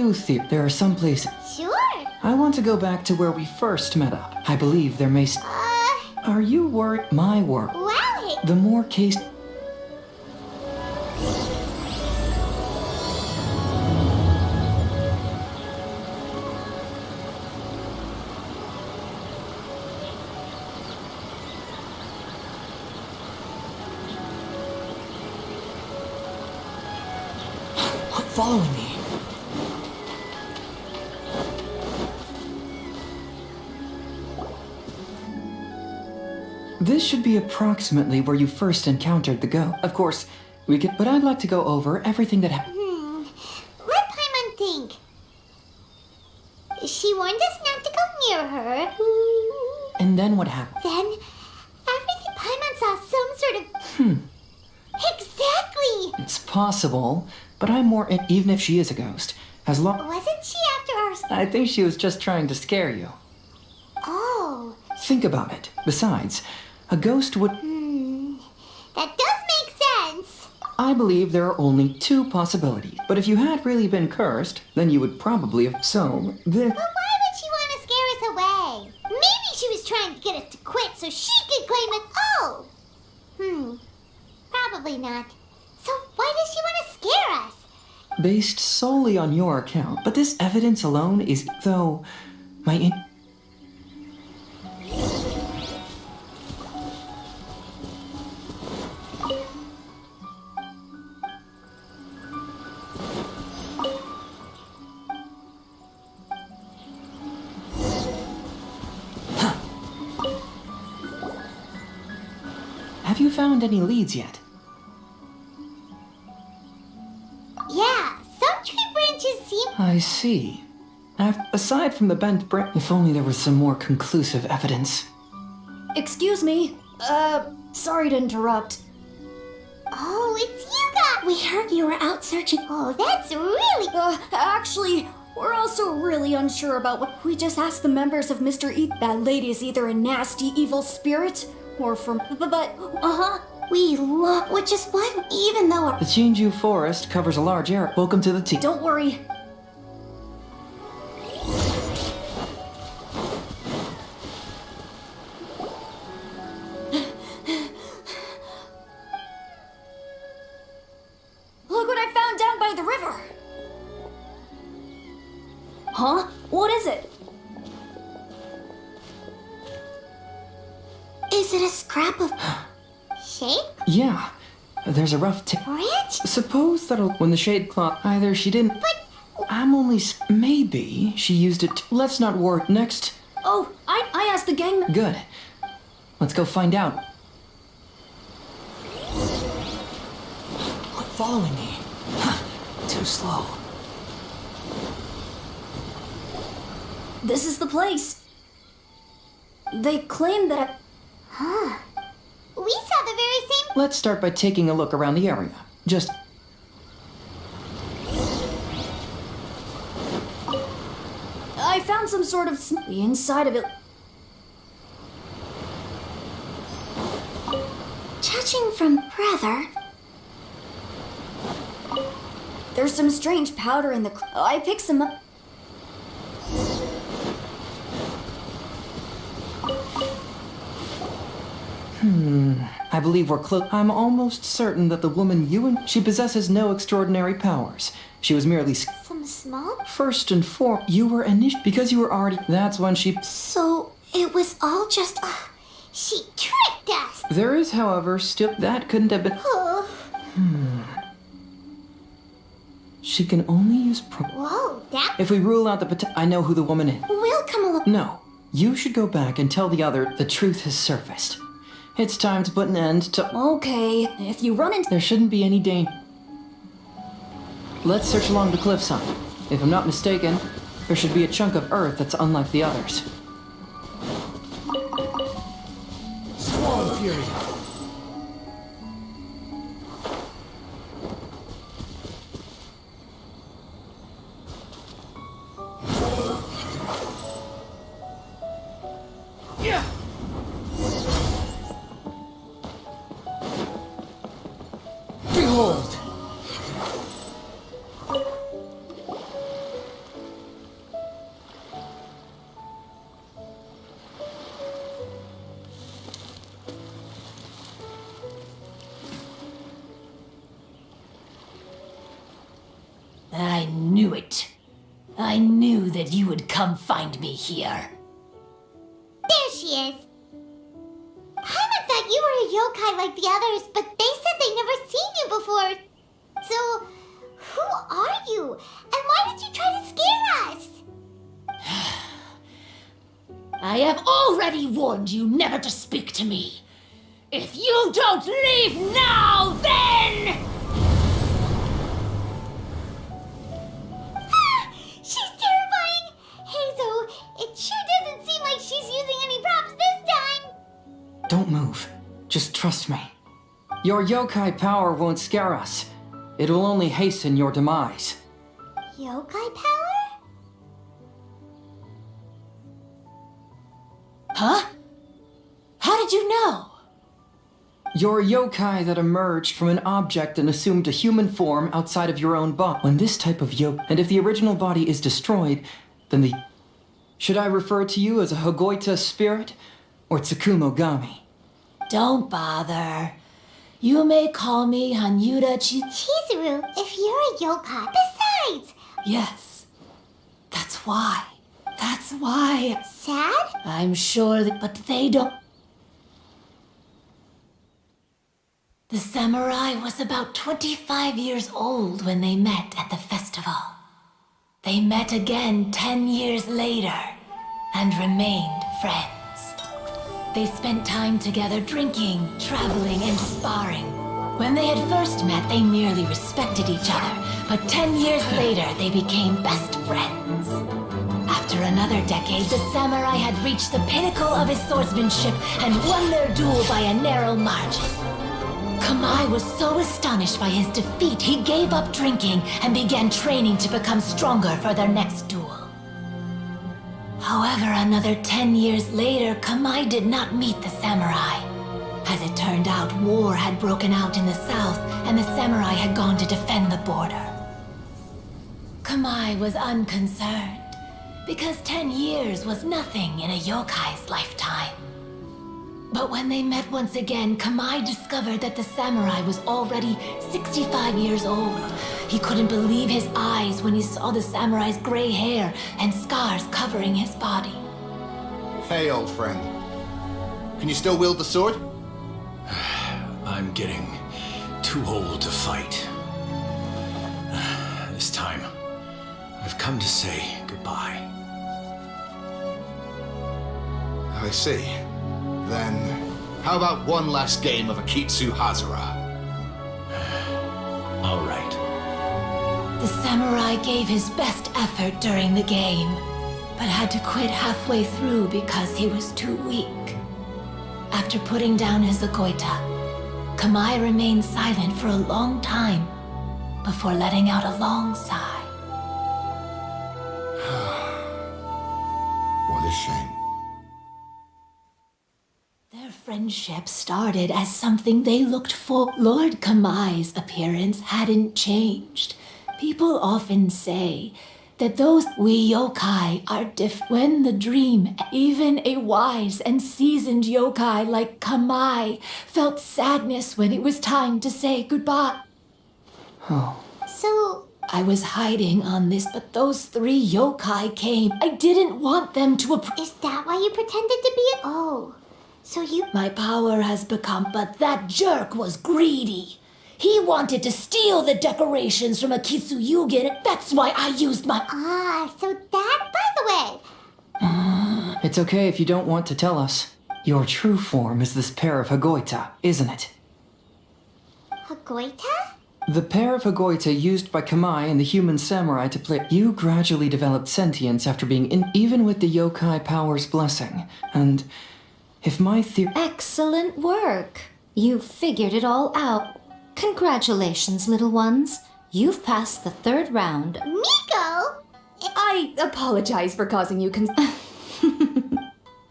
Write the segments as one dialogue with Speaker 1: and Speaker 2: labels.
Speaker 1: There are some places.
Speaker 2: Sure.
Speaker 1: I want to go back to where we first met up. I believe there may. Are you worried? My work.
Speaker 2: Wow.
Speaker 1: The more case. Following me. This should be approximately where you first encountered the ghost. Of course, we could, but I'd like to go over everything that happened.
Speaker 2: Let Paimon think. She warned us not to go near her.
Speaker 1: And then what happened?
Speaker 2: Then, everything Paimon saw some sort of... Exactly!
Speaker 1: It's possible, but I'm more, even if she is a ghost, as long...
Speaker 2: Wasn't she after our...
Speaker 1: I think she was just trying to scare you.
Speaker 2: Oh.
Speaker 1: Think about it. Besides, a ghost would...
Speaker 2: That does make sense.
Speaker 1: I believe there are only two possibilities. But if you had really been cursed, then you would probably have... So, the...
Speaker 2: But why would she want to scare us away? Maybe she was trying to get us to quit so she could claim it. Oh! Probably not. So why does she want to scare us?
Speaker 1: Based solely on your account. But this evidence alone is... Though... Have you found any leads yet?
Speaker 2: Yeah, some tree branches seem...
Speaker 1: I see. Aside from the bent branch, if only there was some more conclusive evidence.
Speaker 3: Excuse me. Sorry to interrupt.
Speaker 2: Oh, it's you guys! We heard you were out searching. Oh, that's really...
Speaker 3: Actually, we're also really unsure about what... We just asked the members of Mr. E. That lady is either a nasty, evil spirit, or from...
Speaker 2: We love... Which is what, even though...
Speaker 1: The Jinju Forest covers a large area. Welcome to the team.
Speaker 3: Don't worry. Look what I found down by the river! Huh? What is it?
Speaker 2: Is it a scrap of... shape?
Speaker 1: Yeah. There's a rough
Speaker 2: Branch?
Speaker 1: Suppose that'll... When the shade cloth... Either she didn't...
Speaker 2: But...
Speaker 1: I'm only... Maybe she used it... Let's not worry. Next...
Speaker 3: Oh, I asked the gang...
Speaker 1: Good. Let's go find out. Quit following me. Too slow.
Speaker 3: This is the place. They claim that
Speaker 2: We saw the very same...
Speaker 1: Let's start by taking a look around the area. Just...
Speaker 3: I found some sort of... The inside of it...
Speaker 2: Judging from brother...
Speaker 3: There's some strange powder in the... I picked some up...
Speaker 1: I believe we're close. I'm almost certain that the woman you and... She possesses no extraordinary powers. She was merely...
Speaker 2: Some small...
Speaker 1: First and foremost, you were because you were already... That's when she...
Speaker 2: So, it was all just... she tricked us!
Speaker 1: There is, however, still... That couldn't have been... She can only use...
Speaker 2: Whoa, that...
Speaker 1: If we rule out the... I know who the woman is.
Speaker 2: We'll come along...
Speaker 1: No. You should go back and tell the other the truth has surfaced. It's time to put an end to...
Speaker 3: Okay, if you run into...
Speaker 1: There shouldn't be any danger. Let's search along the cliffside. If I'm not mistaken, there should be a chunk of earth that's unlike the others.
Speaker 4: Swan Fury! Behold!
Speaker 5: it. I knew that you would come find me here.
Speaker 2: There she is. Paimon thought you were a yokai like the others, but they said they never seen you before. So, who are you? And why did you try to scare us?
Speaker 5: I have already warned you never to speak to me. If you don't leave now, then...
Speaker 2: She's terrifying! Hazel, it sure doesn't seem like she's using any props this time!
Speaker 1: Don't move. Just trust me. Your yokai power won't scare us. It will only hasten your demise.
Speaker 2: Yokai power?
Speaker 5: Huh? How did you know?
Speaker 1: You're a yokai that emerged from an object and assumed a human form outside of your own body. When this type of and if the original body is destroyed, then the... Should I refer to you as a Hagoita spirit or Tsukumogami?
Speaker 5: Don't bother. You may call me Hanyuda
Speaker 2: Chizuru, if you're a yokai... Besides!
Speaker 5: Yes. That's why. That's why.
Speaker 2: Sad?
Speaker 5: I'm sure that... But they don't... The samurai was about 25 years old when they met at the festival. They met again 10 years later and remained friends. They spent time together drinking, traveling, and sparring. When they had first met, they merely respected each other, but 10 years later, they became best friends. After another decade, the samurai had reached the pinnacle of his swordsmanship and won their duel by a narrow margin. Kamai was so astonished by his defeat, he gave up drinking and began training to become stronger for their next duel. However, another 10 years later, Kamai did not meet the samurai. As it turned out, war had broken out in the south, and the samurai had gone to defend the border. Kamai was unconcerned, because 10 years was nothing in a yokai's lifetime. But when they met once again, Kamai discovered that the samurai was already 65 years old. He couldn't believe his eyes when he saw the samurai's gray hair and scars covering his body.
Speaker 6: Hey, old friend. Can you still wield the sword?
Speaker 4: I'm getting too old to fight. This time, I've come to say goodbye.
Speaker 6: I see. Then, how about one last game of Akitsu Hazara?
Speaker 4: All right.
Speaker 5: The samurai gave his best effort during the game, but had to quit halfway through because he was too weak. After putting down his Agoita, Kamai remained silent for a long time before letting out a long sigh.
Speaker 6: What a shame.
Speaker 5: Their friendship started as something they looked for. Lord Kamai's appearance hadn't changed. People often say that those we yokai are different. When the dream, even a wise and seasoned yokai like Kamai felt sadness when it was time to say goodbye.
Speaker 1: Oh.
Speaker 2: So,
Speaker 5: I was hiding on this, but those 3 yokai came. I didn't want them to
Speaker 2: is that why you pretended to be a... Oh, so you...
Speaker 5: My power has become, but that jerk was greedy. He wanted to steal the decorations from Akitsu Yugen. That's why I used my...
Speaker 2: Ah, so that, by the way...
Speaker 1: It's okay if you don't want to tell us. Your true form is this pair of Hagoita, isn't it?
Speaker 2: Hagoita?
Speaker 1: The pair of Hagoita used by Kamai and the human samurai to play. You gradually developed sentience after being in, even with the yokai power's blessing. And if my theory...
Speaker 3: Excellent work. You figured it all out. Congratulations, little ones. You've passed the 3rd round.
Speaker 2: Miko?
Speaker 3: I apologize for causing you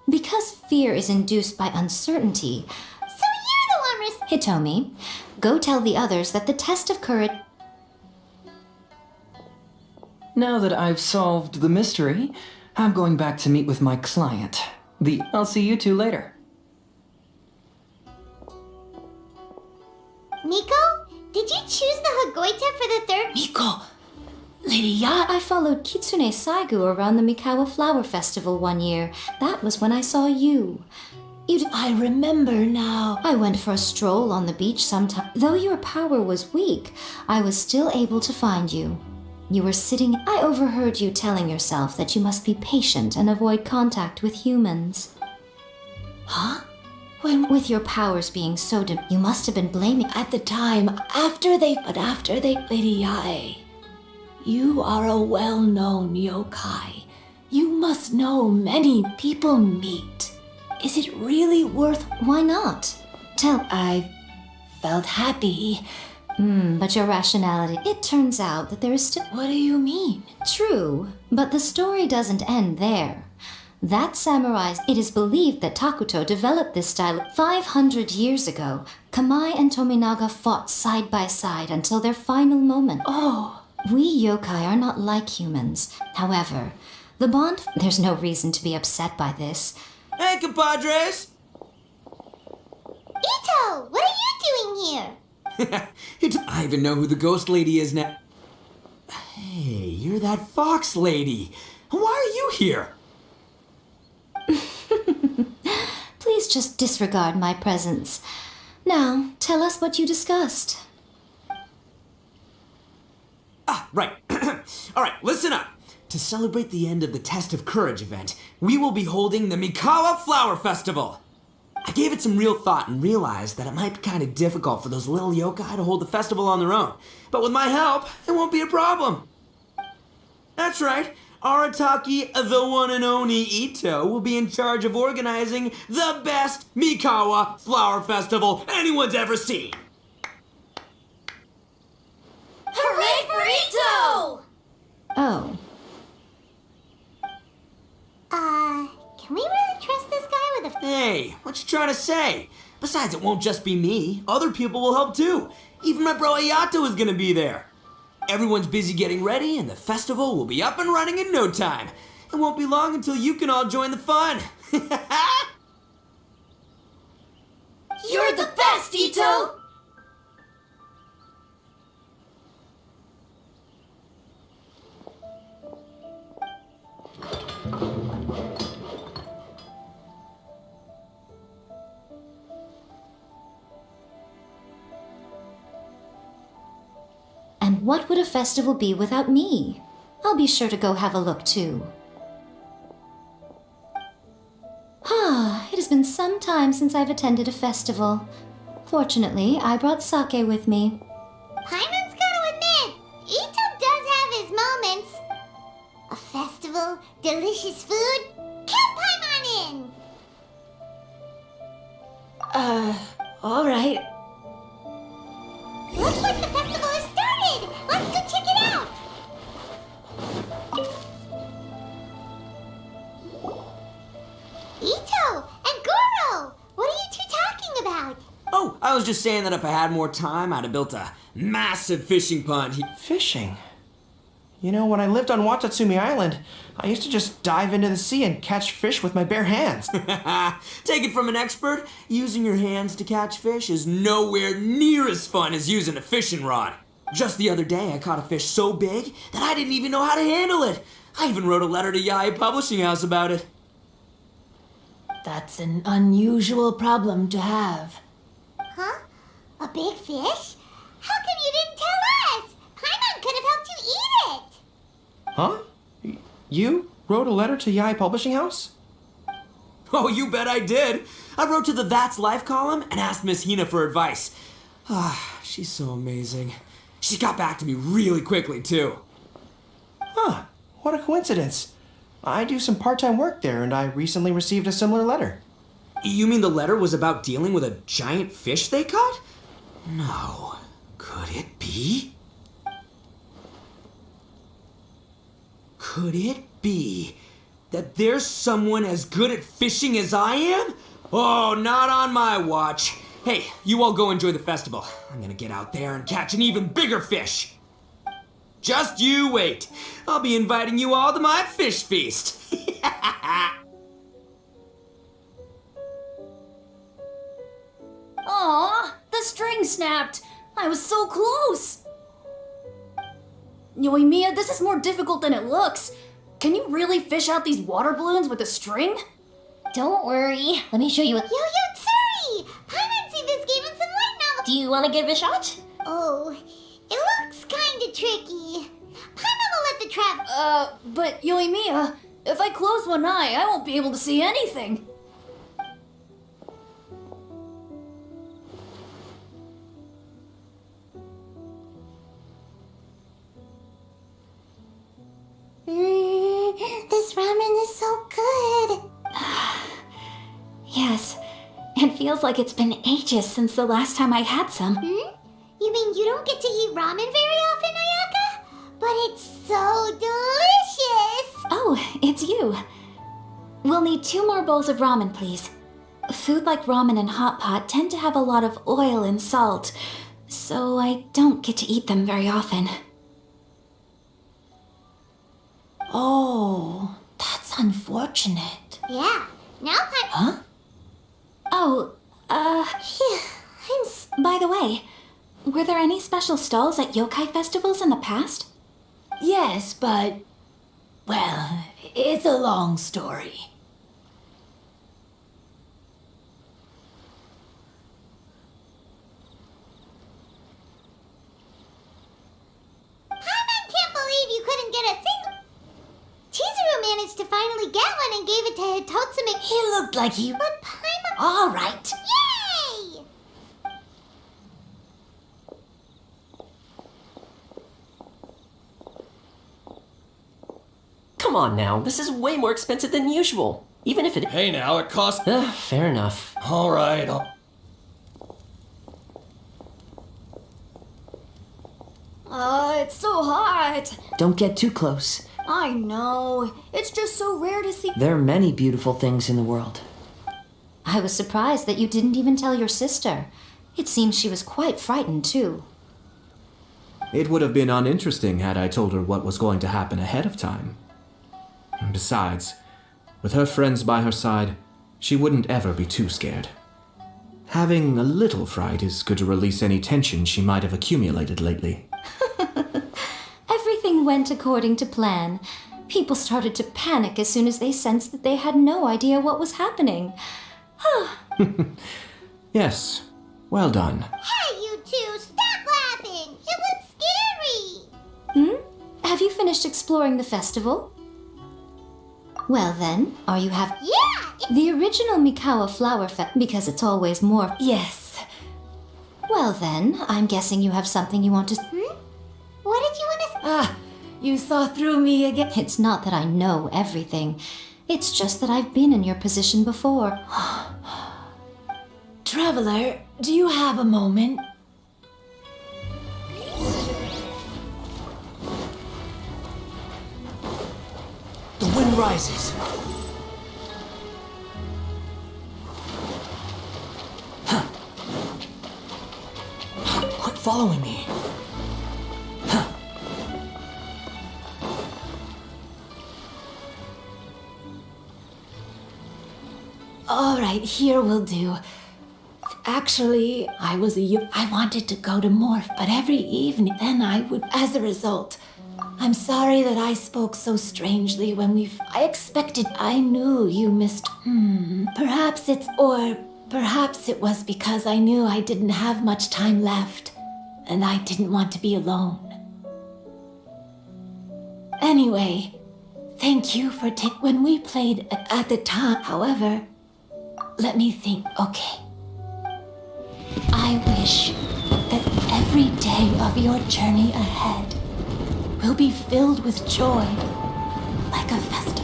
Speaker 3: Because fear is induced by uncertainty,
Speaker 2: So you're the one
Speaker 3: Hitomi, go tell the others that the test of courage...
Speaker 1: Now that I've solved the mystery, I'm going back to meet with my client. I'll see you two later.
Speaker 2: Miko, did you choose the Hagoita for the 3rd...
Speaker 5: Miko, Lady Yae,
Speaker 3: I followed Kitsune Saigu around the Mikawa Flower Festival one year. That was when I saw you.
Speaker 5: I remember now.
Speaker 3: I went for a stroll on the beach sometime. Though your power was weak, I was still able to find you. You were sitting. I overheard you telling yourself that you must be patient and avoid contact with humans.
Speaker 5: Huh?
Speaker 3: With your powers being so you must have been blaming.
Speaker 5: At the time, after they, Lady Yae, you are a well-known yokai. You must know many people meet. Is it really worth?
Speaker 3: Why not?
Speaker 5: I felt happy.
Speaker 3: But your rationality. It turns out that there is still.
Speaker 5: What do you mean?
Speaker 3: True, but the story doesn't end there. That samurai. It is believed that Takuto developed this style 500 years ago. Kamai and Tominaga fought side by side until their final moment.
Speaker 5: Oh.
Speaker 3: We yokai are not like humans. However, the bond. There's no reason to be upset by this.
Speaker 7: Hey, compadres!
Speaker 2: Ito, what are you doing here?
Speaker 7: I even know who the ghost lady is now. Hey, you're that fox lady. Why are you here?
Speaker 3: Please just disregard my presence. Now, tell us what you discussed.
Speaker 7: Ah, right. All right, listen up. To celebrate the end of the Test of Courage event, we will be holding the Mikawa Flower Festival. I gave it some real thought and realized that it might be kind of difficult for those little yokai to hold the festival on their own. But with my help, it won't be a problem. That's right. Arataki, the one and only Ito, will be in charge of organizing the best Mikawa Flower Festival anyone's ever seen.
Speaker 3: Hooray for Ito! Oh.
Speaker 2: Can we really trust this guy with a...
Speaker 7: Hey, what you trying to say? Besides, it won't just be me. Other people will help too. Even my bro Ayato is gonna be there. Everyone's busy getting ready, and the festival will be up and running in no time. It won't be long until you can all join the fun.
Speaker 3: You're the best, Ito! And what would a festival be without me? I'll be sure to go have a look too. It has been some time since I've attended a festival. Fortunately, I brought sake with me.
Speaker 2: Paimon's gotta admit, Ito does have his moments. A festival, delicious food, count Paimon in!
Speaker 5: All right.
Speaker 2: Looks like the festival has started! Let's go check it out! Ito and Goro! What are you two talking about?
Speaker 7: Oh, I was just saying that if I had more time, I'd have built a massive fishing pond.
Speaker 8: Fishing? You know, when I lived on Watatsumi Island, I used to just dive into the sea and catch fish with my bare hands.
Speaker 7: Take it from an expert, using your hands to catch fish is nowhere near as fun as using a fishing rod. Just the other day, I caught a fish so big that I didn't even know how to handle it. I even wrote a letter to Yae Publishing House about it.
Speaker 5: That's an unusual problem to have.
Speaker 2: Huh? A big fish? How come you didn't tell us? Paimon could have helped you eat it!
Speaker 8: Huh? You wrote a letter to Yae Publishing House?
Speaker 7: Oh, you bet I did. I wrote to the That's Life column and asked Miss Hina for advice. She's so amazing. She got back to me really quickly, too.
Speaker 8: Huh, what a coincidence. I do some part-time work there, and I recently received a similar letter.
Speaker 7: You mean the letter was about dealing with a giant fish they caught? No. Could it be? Could it be that there's someone as good at fishing as I am? Oh, not on my watch. Hey, you all go enjoy the festival. I'm gonna get out there and catch an even bigger fish. Just you wait. I'll be inviting you all to my fish feast.
Speaker 3: Aw, the string snapped. I was so close.
Speaker 9: Yoimiya, this is more difficult than it looks. Can you really fish out these water balloons with a string?
Speaker 2: Don't worry. Let me show you a Yo-Yo Tsuri! Paimon's seen this game in some light novels. Do you want to give it a shot? Oh, it looks kinda tricky. Paimon will let the trap...
Speaker 9: But Yoimiya, if I close one eye, I won't be able to see anything.
Speaker 2: This ramen is so good.
Speaker 5: Yes, it feels like it's been ages since the last time I had some.
Speaker 2: You mean you don't get to eat ramen very often, Ayaka? But it's so delicious!
Speaker 5: Oh, it's you. We'll need 2 more bowls of ramen, please. Food like ramen and hot pot tend to have a lot of oil and salt, so I don't get to eat them very often. Oh, that's unfortunate.
Speaker 2: Yeah, now Paimon...
Speaker 5: Huh? Oh, by the way, were there any special stalls at yokai festivals in the past?
Speaker 9: Yes, but... well, it's a long story.
Speaker 2: Paimon can't believe you couldn't get a single... Chizuru managed to finally get one and gave it to Hitotsume.
Speaker 9: He looked like he...
Speaker 2: But Paimon...
Speaker 9: All right.
Speaker 2: Yay!
Speaker 10: Come on now, this is way more expensive than usual. Even if it...
Speaker 4: Hey now, it costs...
Speaker 10: fair enough.
Speaker 4: Alright,
Speaker 9: It's so hot.
Speaker 1: Don't get too close.
Speaker 9: I know. It's just so rare to see.
Speaker 1: There are many beautiful things in the world.
Speaker 3: I was surprised that you didn't even tell your sister. It seems she was quite frightened, too.
Speaker 11: It would have been uninteresting had I told her what was going to happen ahead of time. Besides, with her friends by her side, she wouldn't ever be too scared. Having a little fright is good to release any tension she might have accumulated lately.
Speaker 3: Everything went according to plan. People started to panic as soon as they sensed that they had no idea what was happening.
Speaker 11: Yes, well done.
Speaker 2: Hey, you two, stop laughing! It was scary!
Speaker 3: Have you finished exploring the festival? Well then, are you happy?
Speaker 2: Yeah!
Speaker 3: The original Mikawa Flower Fest, because it's always more...
Speaker 5: Yes.
Speaker 3: Well then, I'm guessing you have something you want to...
Speaker 2: What did you want to say?
Speaker 9: Ah, you saw through me again.
Speaker 3: It's not that I know everything. It's just that I've been in your position before.
Speaker 9: Traveler, do you have a moment?
Speaker 7: The wind rises. Huh. Quit following me. Huh.
Speaker 5: All right, here will do. Actually, I wanted to go to Morph, but every evening, then I would, as a result. I'm sorry that I spoke so strangely when I knew you missed. Perhaps it was because I knew I didn't have much time left, and I didn't want to be alone. Anyway, thank you for when we played at the time. However, let me think. Okay. I wish that every day of your journey ahead will be filled with joy, like a festival.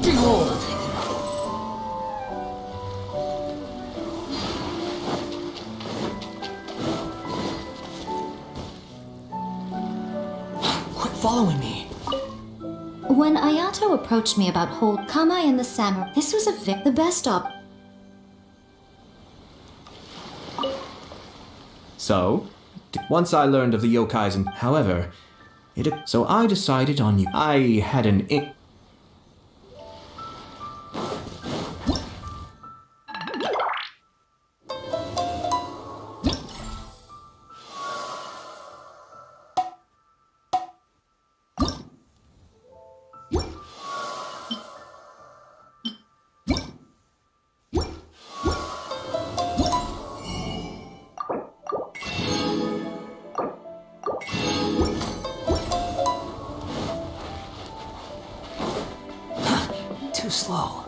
Speaker 7: Behold! Quit following me.
Speaker 3: When Ayato approached me about Hold Kamai and the Samurai, this was the best op.
Speaker 11: So, once I learned of the yokais and however, so I decided on you. I had an
Speaker 7: Too slow.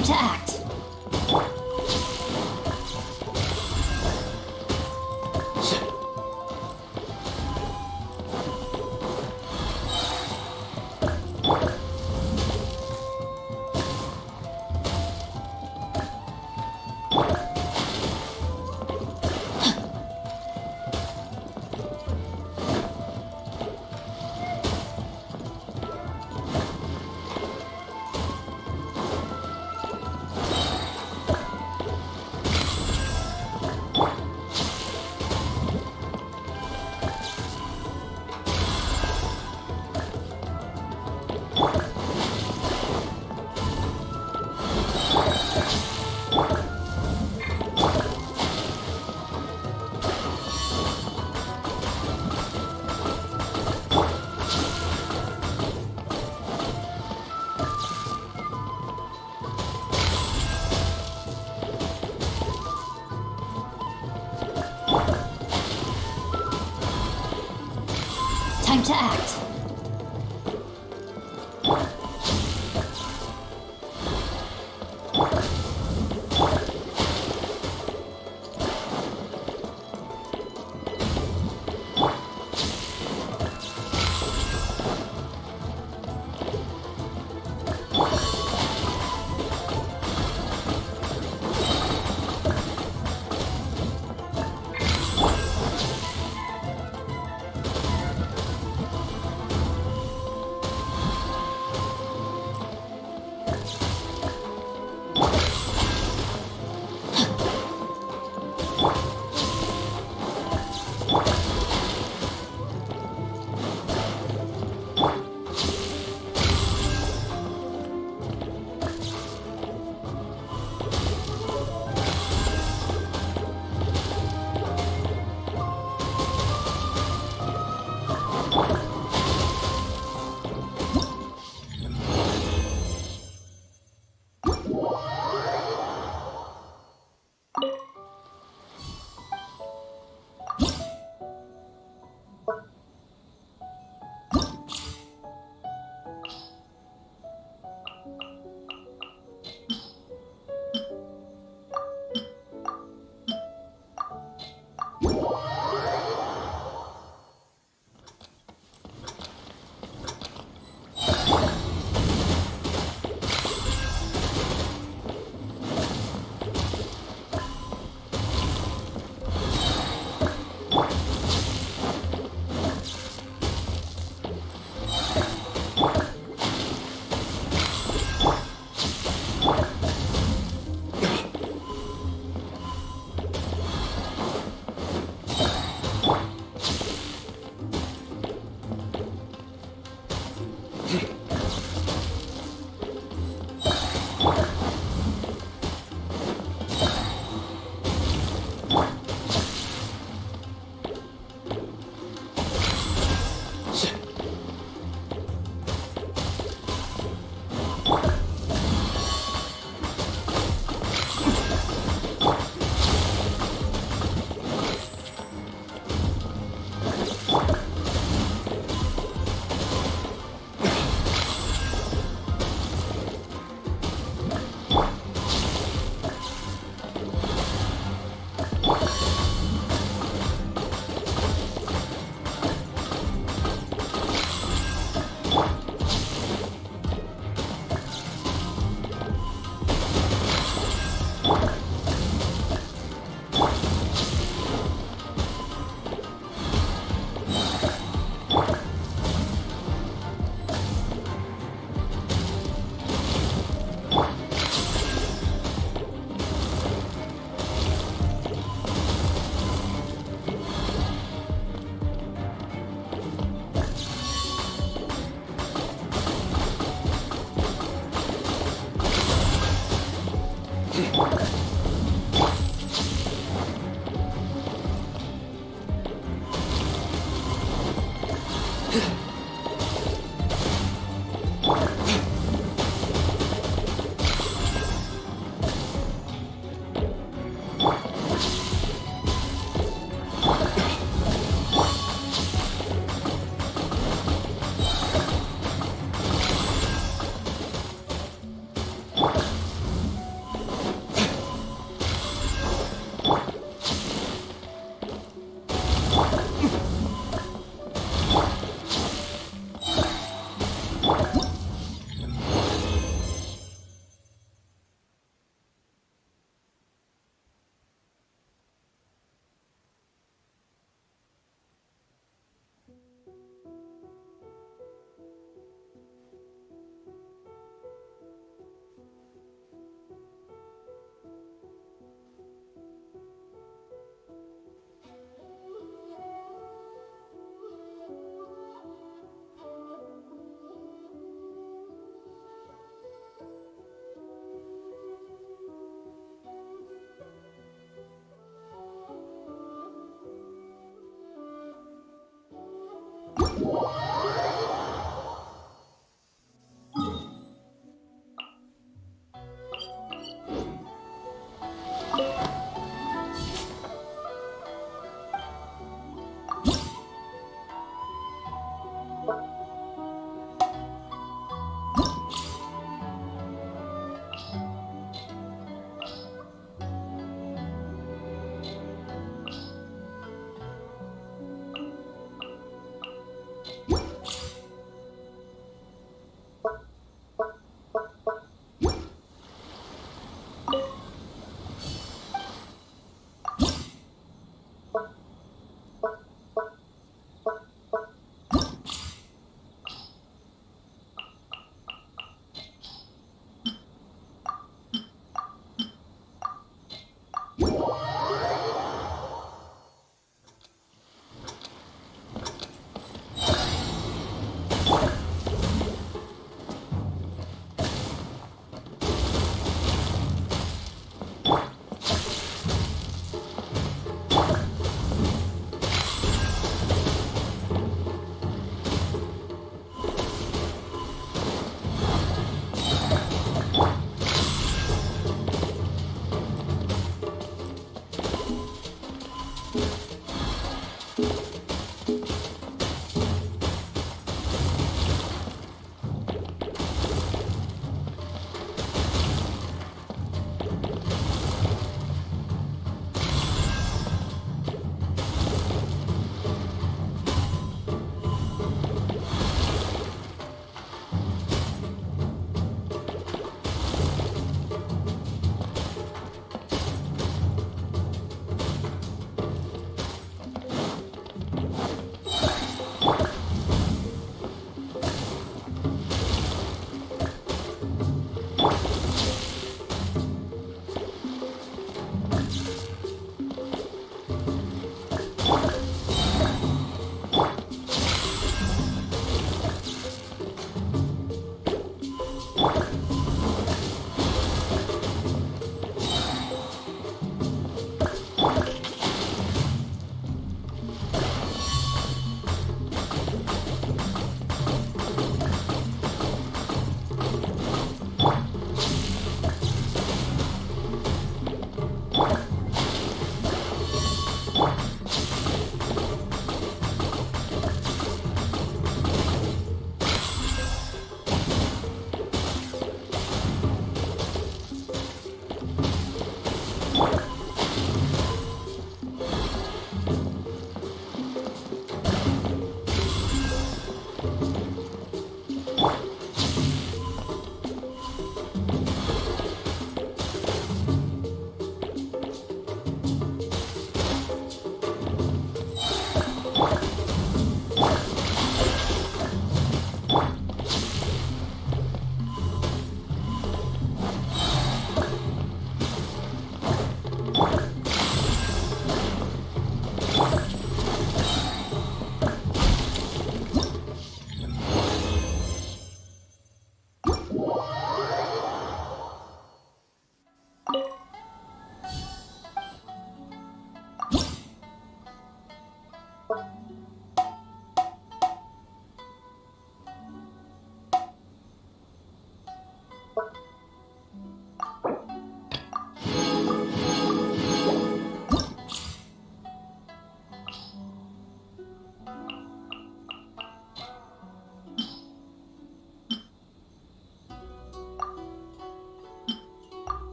Speaker 3: Time to act. Time to act.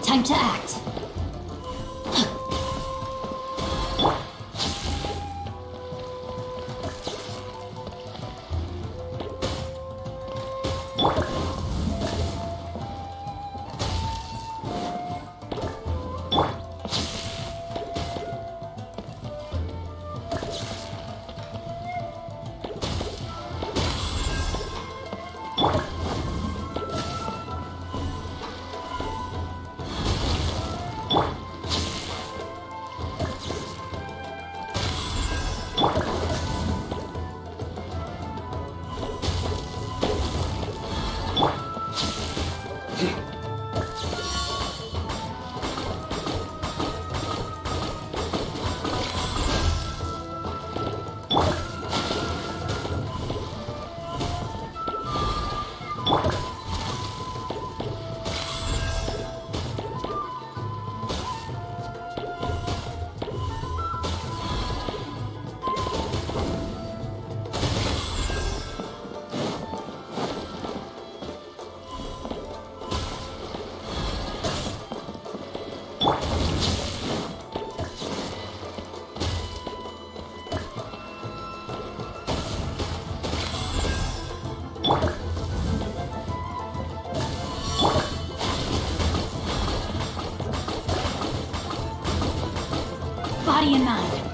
Speaker 3: Time to act.
Speaker 9: Body and mind.